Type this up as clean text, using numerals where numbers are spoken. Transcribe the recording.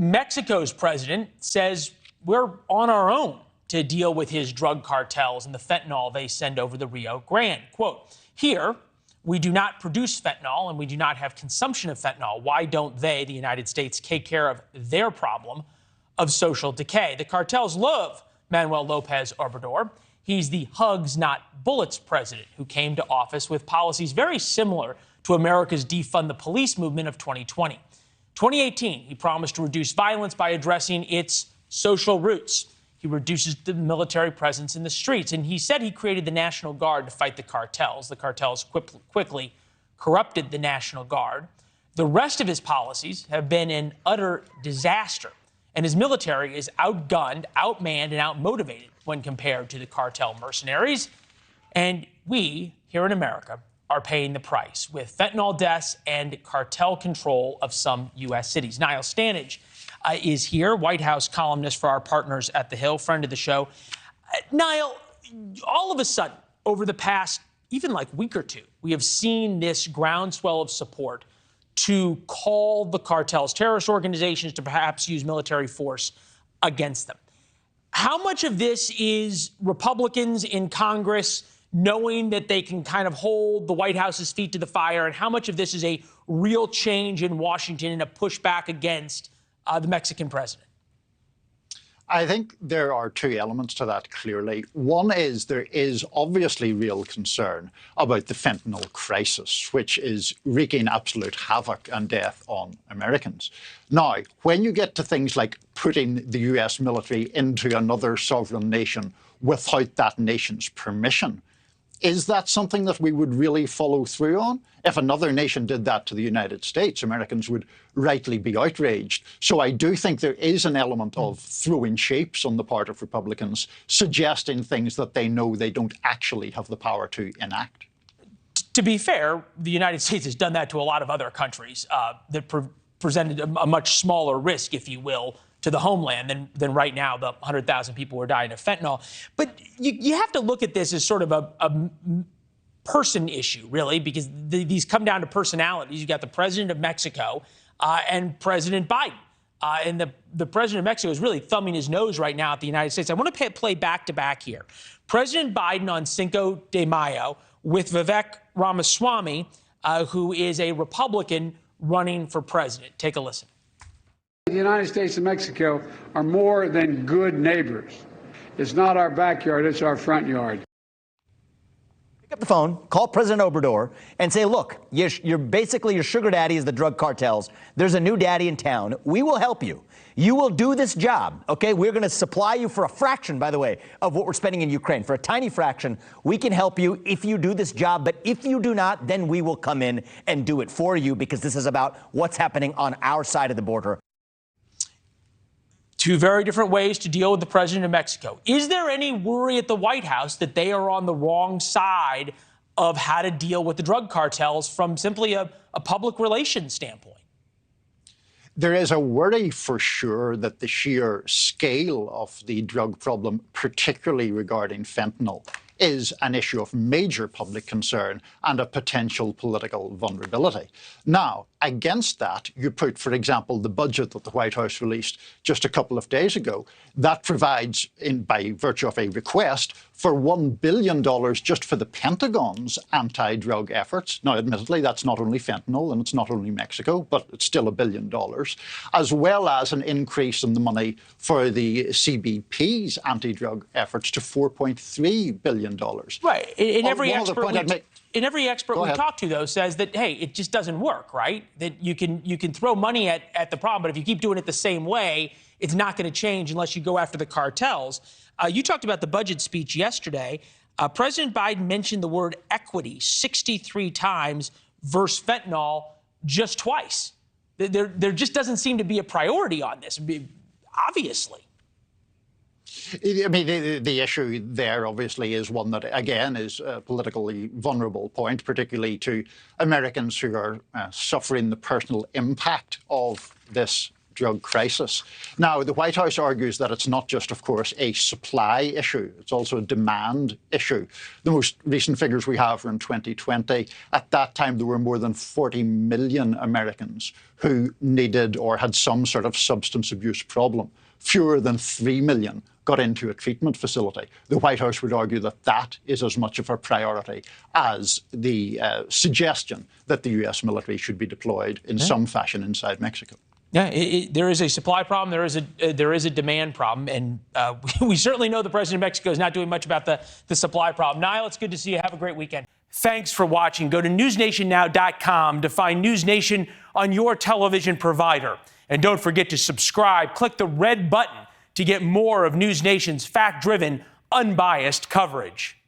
Mexico's president says we're on our own to deal with his drug cartels and the fentanyl they send over the Rio Grande. Quote, here, we do not produce fentanyl and we do not have consumption of fentanyl. Why don't they, the United States, take care of their problem of social decay? The cartels love Manuel Lopez Obrador. He's the hugs, not bullets president who came to office with policies very similar to America's defund the police movement of 2020. 2018, he promised to reduce violence by addressing its social roots. He reduces the military presence in the streets, and he said he created the National Guard to fight the cartels. The cartels quickly corrupted the National Guard. The rest of his policies have been an utter disaster, and his military is outgunned, outmanned, and outmotivated when compared to the cartel mercenaries. And we, here in America, are paying the price with fentanyl deaths and cartel control of some U.S. cities. Niall Stanage is here, White House columnist for our partners at The Hill, friend of the show. Niall, all of a sudden, over the past even like week or two, we have seen this groundswell of support to call the cartels terrorist organizations, to perhaps use military force against them. How much of this is Republicans in Congress knowing that they can kind of hold the White House's feet to the fire, and how much of this is a real change in Washington and a pushback against the Mexican president? I think there are two elements to that, clearly. One is there is obviously real concern about the fentanyl crisis, which is wreaking absolute havoc and death on Americans. Now, when you get to things like putting the US military into another sovereign nation without that nation's permission, is that something that we would really follow through on? If another nation did that to the United States, Americans would rightly be outraged. So I do think there is an element of throwing shapes on the part of Republicans, suggesting things that they know they don't actually have the power to enact. To be fair, the United States has done that to a lot of other countries that presented a much smaller risk, if you will, to the homeland than right now, the 100,000 people who are dying of fentanyl. But you have to look at this as sort of a person issue, really, because these come down to personalities. You got the president of Mexico and President Biden. And the president of Mexico is really thumbing his nose right now at the United States. I want to play back-to-back here. President Biden on Cinco de Mayo with Vivek Ramaswamy, who is a Republican running for president. Take a listen. The United States and Mexico are more than good neighbors. It's not our backyard, it's our front yard. Pick up the phone, call President Obrador, and say, look, you're basically your sugar daddy is the drug cartels. There's a new daddy in town. We will help you. You will do this job, okay? We're going to supply you for a fraction, by the way, of what we're spending in Ukraine. For a tiny fraction, we can help you if you do this job. But if you do not, then we will come in and do it for you, because this is about what's happening on our side of the border. Two very different ways to deal with the president of Mexico. Is there any worry at the White House that they are on the wrong side of how to deal with the drug cartels from simply a public relations standpoint? There is a worry for sure that the sheer scale of the drug problem, particularly regarding fentanyl, is an issue of major public concern and a potential political vulnerability. Now, against that, you put, for example, the budget that the White House released just a couple of days ago. That provides, by virtue of a request, for $1 billion just for the Pentagon's anti-drug efforts. Now, admittedly, that's not only fentanyl and it's not only Mexico, but it's still $1 billion, as well as an increase in the money for the CBP's anti-drug efforts to $4.3 billion. Right. And every expert we talk to, though, says that, hey, it just doesn't work, right? That you can throw money at the problem, but if you keep doing it the same way, it's not going to change unless you go after the cartels. You talked about the budget speech yesterday. President Biden mentioned the word equity 63 times versus fentanyl just twice. There just doesn't seem to be a priority on this, obviously. I mean, the issue there obviously is one that, again, is a politically vulnerable point, particularly to Americans who are suffering the personal impact of this drug crisis. Now, the White House argues that it's not just, of course, a supply issue, it's also a demand issue. The most recent figures we have are in 2020. At that time, there were more than 40 million Americans who needed or had some sort of substance abuse problem. Fewer than 3 million got into a treatment facility. The White House would argue that that is as much of a priority as the suggestion that the U.S. military should be deployed in some fashion inside Mexico. Yeah, there is a supply problem. There is a demand problem, and we certainly know the president of Mexico is not doing much about the supply problem. Niall, it's good to see you. Have a great weekend. Thanks for watching. Go to newsnationnow.com to find NewsNation on your television provider. And don't forget to subscribe. Click the red button to get more of NewsNation's fact-driven, unbiased coverage.